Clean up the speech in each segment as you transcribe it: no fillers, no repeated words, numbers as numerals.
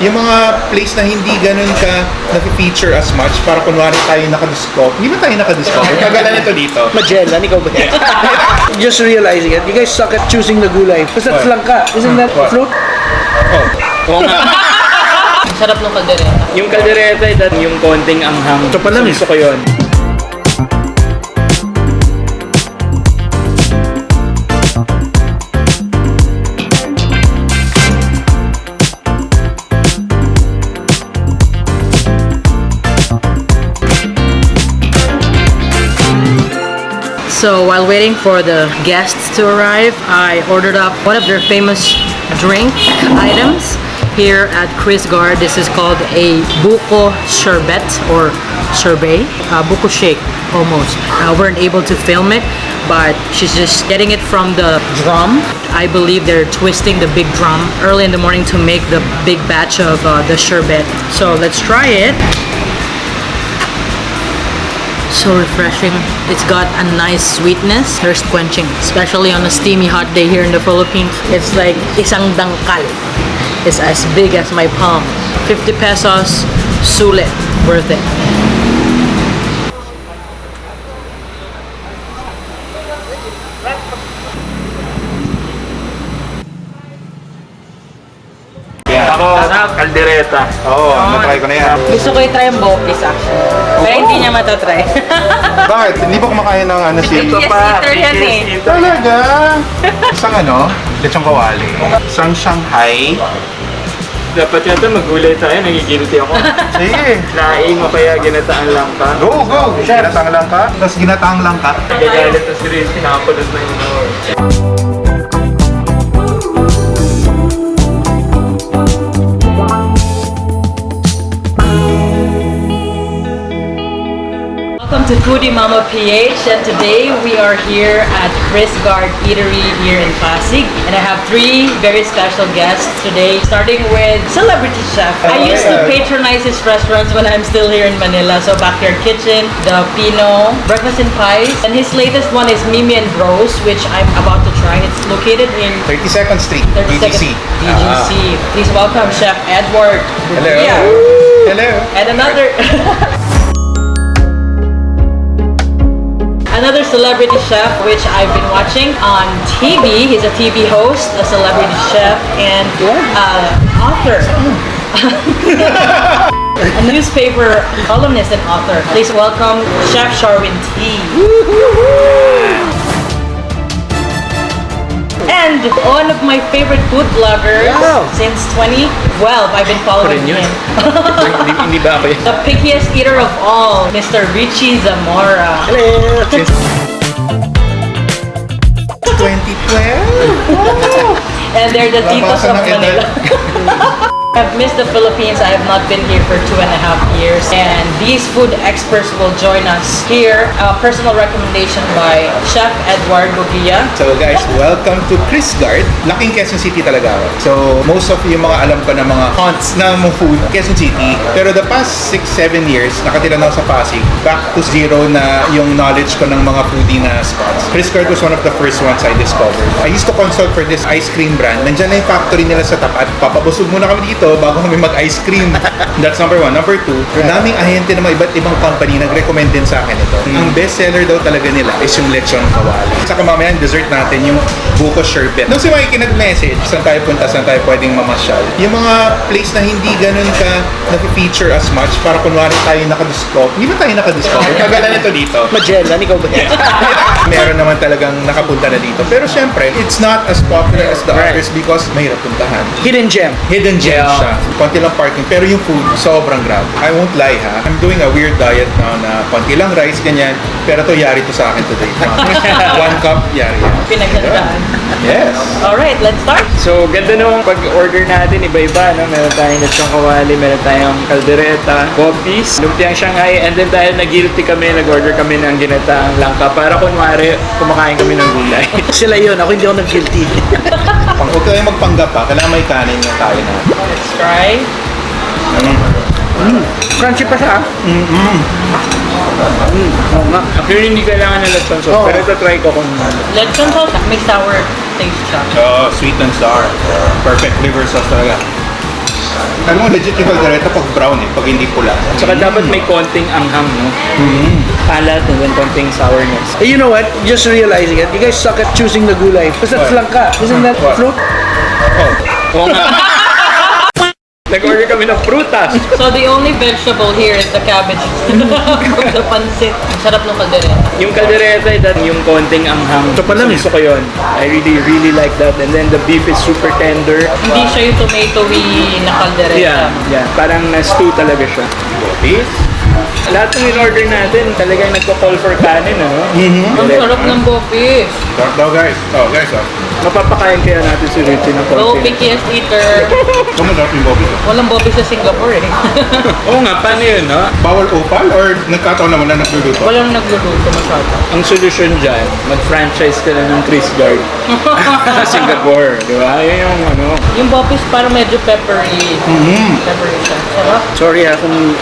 Yung mga place na hindi ganun ka na-feature as much, para kunwari tayo nakadiscover. Hindi ba tayo nakadiscover? Kagalan ito dito. Magellan, ikaw ba yan? Just realizing it, you guys suck at choosing the gulay. Because that's langka, isn't that fruit? Oo nga. Sarap ng kaldereta. Yung kaldereta, yung konting anghang. Ito pa lang eh. Gusto ko yun. So while waiting for the guests to arrive, I ordered up one of their famous drink items here at Crisgard. This is called a Buko Sherbet or sherbet, Buko shake almost. We weren't able to film it, but she's just getting it from the drum. I believe they're twisting the big drum early in the morning to make the big batch of the sherbet. So let's try it. So refreshing. It's got a nice sweetness, thirst quenching, especially on a steamy hot day here in the Philippines. It's like isang dangkal. It's as big as my palm. 50 pesos, sulit, worth it. Ako, kaldereta. Oo, natry ko na yan. Gusto ko i-try yung Bopis actually. Pero hindi niya matatry. Bakit? Hindi ba kumakain ng ano si... Yes, eater yan eh. Talaga? Isang ano? Lechon Kawali. Isang Shanghai. Dapat yata magulay tayo, nagigilty ako. Sige. Laing o kaya ginataang langka. Go, go! Ginataang Langka. Tapos Ginataang Langka. Gagalit na si Riz, nakapulot na yun. Welcome to FoodieMommaPH, and today we are here at Crisgard Eatery here in Pasig, and I have three very special guests today, starting with celebrity chef. I used to patronize his restaurants when I'm still here in Manila, so Backyard Kitchen, the Pino, Breakfast and Pies, and his latest one is Mimi and Bros, which I'm about to try. It's located in 32nd Street, 32nd BGC. BGC. Please welcome Chef Edward. Hello. Yeah. Hello. And another celebrity chef which I've been watching on TV. He's a TV host, a celebrity chef, and author. A newspaper columnist and author. Please welcome Chef Sharwin T. And one of my favorite food bloggers since 2012. I've been following him. Hindi ba ako yun? The pickiest eater of all, Mr. Richie Zamora. Hello! 2012? And they're the Titos of Manila. I've missed the Philippines. I have not been here for 2.5 years. And these food experts will join us here. A personal recommendation by Chef Edward Bobia. So guys, welcome to Crisgard. Laking Quezon City talaga ako. So most of yung mga alam ko na mga haunts na mga food, Quezon City. Pero the past 6-7 years, nakatira na ako sa Pasig. Back to zero na yung knowledge ko ng mga foodie na spots. Crisgard was one of the first ones I discovered. I used to consult for this ice cream brand. Nandiyan na yung factory nila sa tapat. Papabusog muna kami dito bago kami mag-ice cream. That's number one. Number two, daming ahente ng mga iba't ibang company nag-recommend din sa akin ito. Ang best seller daw talaga nila is yung Lechon Kawali. Saka mamaya yung dessert natin, yung Buko Sherbet. Nung si Mikey nag-message, saan tayo punta, saan tayo pwedeng mamasyal. Yung mga place na hindi ganun ka na-feature as much, para kunwari tayo nakadiscover. Hindi ba tayo nakadiscover? Kagalan ito dito. Magellan, ikaw ba yan? Meron naman talagang nakapunta na dito. Pero syempre, it's not as popular as the others because mahirap puntahan. Hidden gem. Hidden gem siya. Konti lang parking. Pero yung food, sobrang grabe. I won't lie ha. I'm doing a weird diet now na konti lang rice, ganyan. Pero to yari to sa akin today. 1 cup, yari yan. Pinaghandaan. Yes. Alright, let's start. So, ganda nung pag-order natin, iba-iba, no? Meron tayong Lechon Kawali, meron tayong Kaldereta, Bopis, Lumpiang Shanghai, and then dahil nag-guilty kami, nag-order kami ng Ginataang Langka para kunwari, kumakain kami ng gulay. Sila yun, ako hindi ako nag-guilty. Huwag kayo magpanggap ha. Kailangan may kanin yung tayo na. Let's try. Crunchy pa siya. Oo nga. Actually, hindi kailangan ng lechon sauce, pero ito try ko kung Lechon sauce, may sour taste siya. Oh, sweet and sour. Perfect liver sauce talaga. Alam mo, legit yung kaldereta pag brown eh, pag hindi pula. Tsaka dapat may konting anghang, no? Alat and then konting sourness. Hey, you know what? Just realizing it, you guys suck at choosing the gulay. Because that's What? langka. Isn't that What? fruit? Oo nga. Nag-order kami ng prutas. So the only vegetable here is the cabbage. The pancit. Ang sarap ng kaldereta. Yung kaldereta, yung konting anghang. Ito pa lang eh. Gusto ko yun. I really like that. And then the beef is super tender. Hindi siya yung tomatoey na kaldereta. Yeah. Parang na-stew talaga siya. Bopis. Lahat ng in-order natin, talagang nagko-call for kanin, no? Ang sarap ng Bopis. Sarap daw guys. Oh guys oh. Mapapakain kaya natin si Richie ng Go konti. pickiest eater. Kumasarap yung Bopis. Walang Bopis sa Singapore eh. Oo nga, paano yun, no? Bawal opal or nagkataon naman na nagluluto? Walang nagluluto masyado. Ang solusyon dyan, mag-franchise ka na ng Crisgard sa Singapore, di ba? Yun yung ano. Yung Bopis parang medyo peppery. Peppery siya. Sarap. Sorry kung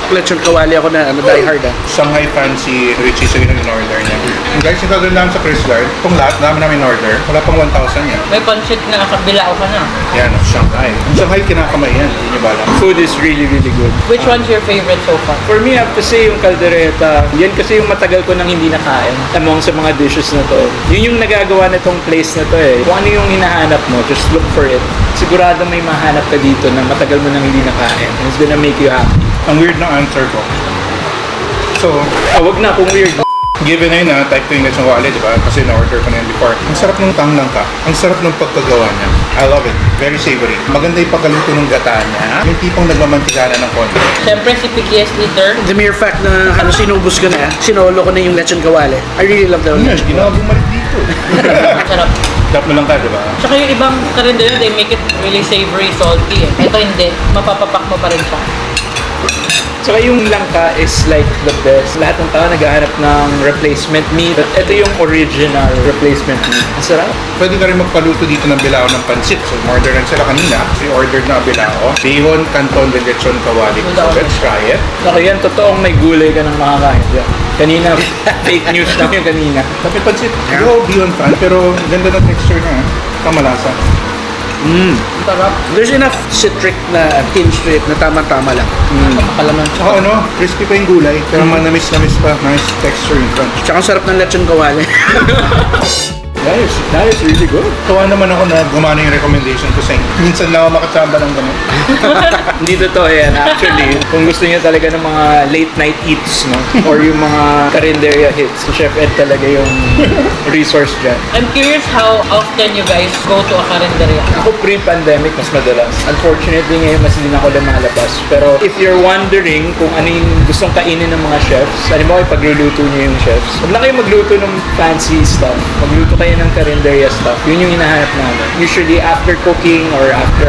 Lechon Kawali ako na die hard Shanghai fancy Richie, so yun ang in-order niya. Yung guys, yung gagawin namin sa Crisgard, itong lahat namin in-order, wala pang 1,000 yan. May pancit na kabilao ka na. Yan, Shanghai. Ang Shanghai kinakamay yan, hindi niyo ba alam? Food is really good. Which one's your favorite so far? For me, I have to say yung kaldereta, yan kasi yung matagal ko nang hindi nakain among sa mga dishes na to. Yun yung nagagawa na tong place na to eh. Kung ano yung hinahanap mo, just look for it. Sigurado may mahanap ka dito na matagal mo nang hindi nakain. And it's gonna make you happy. Ang weird na answer ko. So, Wag na kung weird. given na yun type ko yung Lechon Kawali, di ba? Kasi na-order ko na yan before. Ang sarap ng Langka. Ang sarap ng pagkagawa niya. I love it. Very savory. Maganda yung pagkaluto ng gata niya. Yung tipong nagmamantika na ng konti. Siyempre si pickiest eater. The mere fact na sinubos ko na, sinolo ko na yung Lechon Kawali. I really love that Ano yun? Lechon Ginawa Kawali. bumalik dito. Ang sarap. Sarap na lang ka, di ba? Tsaka yung ibang Karinderya, they make it really savory, salty eh. Ito hindi. Mapapapak mo pa rin siya. Saka yung langka is like the best. Lahat ng tao naghahanap ng replacement meat. But ito yung original replacement meat. Ang sarap. Pwede ka rin magpaluto dito ng bilao ng pancit. So, order lang sila kanina. Pre-ordered na bilao. Bihon, canton, de Lechon Kawali. So, let's try it. Saka yan, totoong may gulay ka ng makakain dyan. Kanina, fake news lang yung kanina. Tapi pancit, go bihon fan. Pero ganda ng texture niya. Kamalasa. Sarap. There's enough citric na tinge to it na tama-tama lang. Makalaman siya. Saka ano, crispy pa yung gulay. Pero manamis-namis pa. Nice texture yung crunch. Tsaka ang sarap ng Lechon Kawali. That is really good. Tawa naman ako na gumana yung recommendation ko sa inyo. Minsan lang ako makasamba ng ganun. Hindi totoo yan. Actually, kung gusto niyo talaga ng mga late night eats, no? Or yung mga Karinderya hits, si Chef Ed talaga yung resource dyan. I'm curious how often you guys go to a Karinderya. Ako pre-pandemic, mas madalas. Unfortunately, ngayon mas din ako lumalabas. Pero if you're wondering kung ano yung gustong kainin ng mga chefs, alam mo, pagluluto niyo yung chefs, huwag lang kayo magluto ng fancy stuff. Magluto kayo ng Karinderya stuff. Yun yung hinahanap namin. Usually, after cooking or after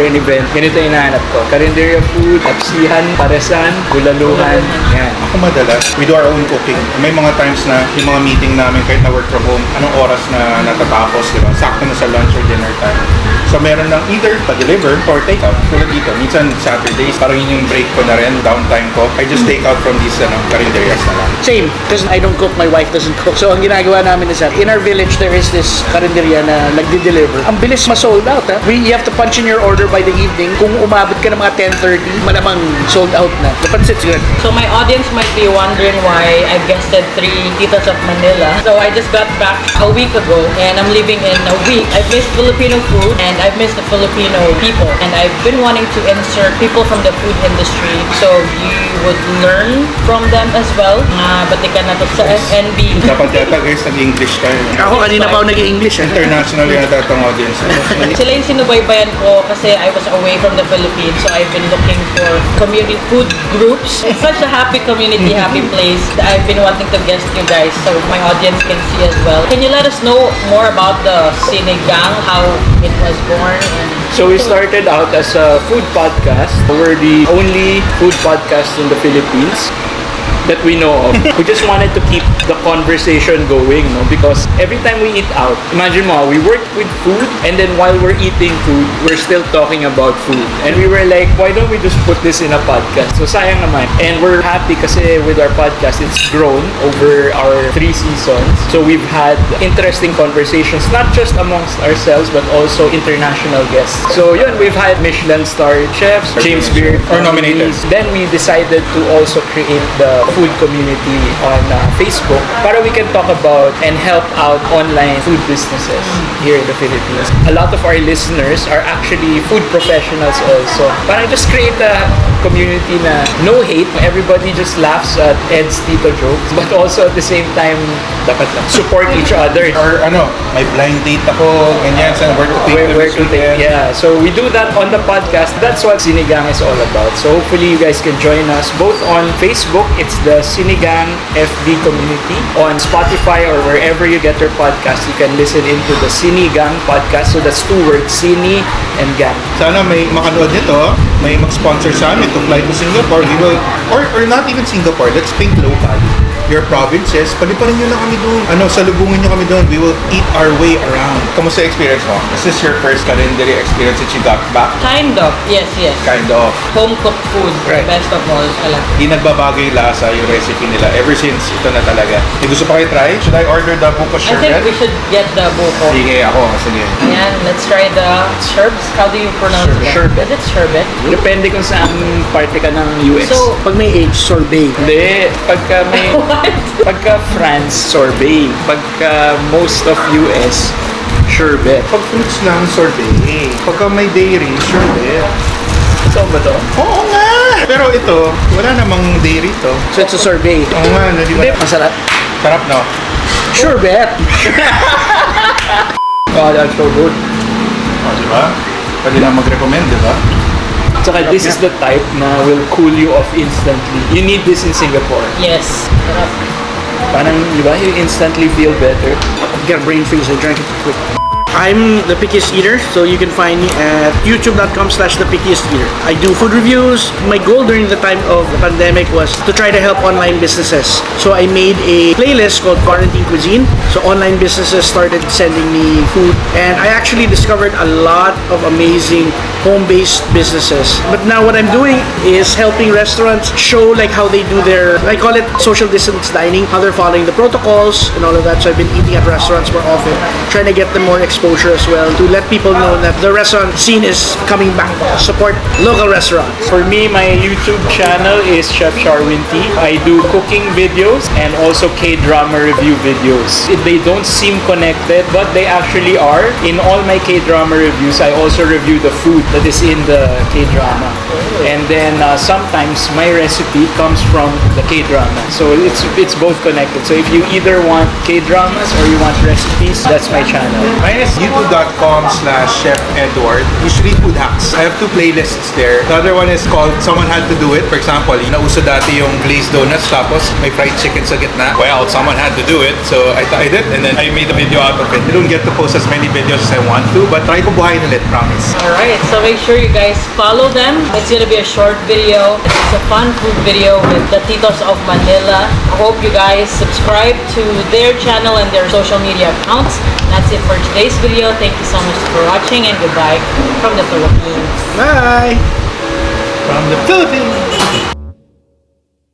an event, ganito yung hinahanap ko. Karinderya food, tapsihan, paresan, bulaluhan. Yan. Ako madalas, we do our own cooking. May mga times na yung mga meeting namin kahit na work from home, anong oras na natatapos, di ba? Sakto na sa lunch or dinner time. So meron ng either pa-deliver or take-out. Tulad dito, minsan Saturdays, parang yun yung break ko na rin, downtime ko. I just take out from these Karinderyas na lang. Same, because I don't cook, my wife doesn't cook. So ang ginagawa namin is that in our village there is this Karinderya na nagdi-deliver. Ang bilis ma-sold out You have to punch in your order by the evening. Kung umabot ka ng mga 10:30, malamang sold out na. The pancit's good. So my audience might be wondering why I guested 3 Titos of Manila. So I just got back a week ago and I'm leaving in a week. I've missed Filipino food and I've missed the Filipino people. And I've been wanting to insert people from the food industry so you would learn from them as well. Batikan na to sa FNB. Dapat yata guys, nag-English tayo. Ako kanina pa ako nag-English International yata itong audience. Sila yung sinubaybayan ko kasi I was away from the Philippines, so I've been looking for community food groups. It's such a happy community, happy place that I've been wanting to guest you guys so my audience can see as well. Can you let us know more about the Sinigang, how it was born? So we started out as a food podcast. We're the only food podcast in the Philippines. that we know of. We just wanted to keep the conversation going, no? Because every time we eat out, imagine mo, we work with food, and then while we're eating food, we're still talking about food. And we were like, why don't we just put this in a podcast? So sayang naman. And we're happy kasi with our podcast, it's grown over our 3 seasons. So we've had interesting conversations, not just amongst ourselves, but also international guests. So yun, we've had Michelin star chefs, James Beard, Or nominated. Then we decided to also create the food community on Facebook para we can talk about and help out online food businesses here in the Philippines. A lot of our listeners are actually food professionals also. Parang just create a community na no hate. Everybody just laughs at Ed's Tito jokes, but also at the same time, dapat lang support each other. Or ano, may blind date ako, ganyan, saan where to take Where to take, yeah. So we do that on the podcast. That's what Sinigang is all about. So hopefully you guys can join us both on Facebook. It's the Sinigang FB community. On Spotify or wherever you get your podcast, you can listen into the Sinigang podcast. So that's 2 words, Sini and Gang. Sana may makanood nito, may mag-sponsor sa amin to fly to Singapore. We will, or not even Singapore, let's think local. Your provinces, paliparin nyo lang kami doon. Salubungin nyo kami doon. We will eat our way around. Kamusta experience mo? Is this your first Karinderya experience that you got back? Kind of, yes. Kind of. Home-cooked food, Right. best of all. I like. Di nagbabago yung lasa, yung recipe nila. Ever since, ito na talaga. May gusto pa kayo try? Should I order the Buko I think Sherbet? we should get the buko. Sige, ako. Sige. Ayan, let's try the sherbs. How do you pronounce it? Sherbet. Is it sherbet? Depende kung saan parte ka ng US. So, pag may age, sorbet. Hindi, pagka may... Pagka France, sorbet. Pagka most of US, sherbet. Pag fruits lang, sorbet. Pagka may dairy, sherbet. So ba to? Oo nga! Pero ito, wala namang dairy to. So, it's a sorbet. Oo nga, di ba? Masarap. Sarap, no? Sherbet. Oh, that's so good. O, di ba? Pwede lang mag-recommend, di ba? Saka this is the type na will cool you off instantly. You need this in Singapore. Yes. Sarap. Parang, di ba, you instantly feel better. Get a brain freeze. I drank it quick. I'm the pickiest eater, so you can find me at youtube.com/thepickiesteater. I do food reviews. My goal during the time of the pandemic was to try to help online businesses. So I made a playlist called Quarantine Cuisine. So online businesses started sending me food, and I actually discovered a lot of amazing home-based businesses. But now what I'm doing is helping restaurants show like how they do their, I call it social distance dining, how they're following the protocols and all of that. So I've been eating at restaurants more often, trying to get them more exposure as well, to let people know that the restaurant scene is coming back. Support local restaurants. For me, my YouTube channel is Chef Sharwin T. I do cooking videos and also K-drama review videos. They don't seem connected, but they actually are. In all my K-drama reviews, I also review the food that is in the K-drama. And then sometimes my recipe comes from the K-drama. So it's both connected. So if you either want K-dramas or you want recipes, that's my channel. Mine is youtube.com/Chef Edward. Usually food hacks. I have 2 playlists there. The other one is called Someone Had to Do It. For example, nauso dati yung glazed donuts tapos may fried chicken sa gitna. Well, someone had to do it. So I tried it and then I made a video out of it. I don't get to post as many videos as I want to, but try ko buhayin ulit, promise. Alright, so make sure you guys follow them. It's gonna be a short video. It's a fun food video with the Titos of Manila. I hope you guys subscribe to their channel and their social media accounts. That's it for today's video. Thank you so much for watching and goodbye from the Philippines. Bye! From the Philippines!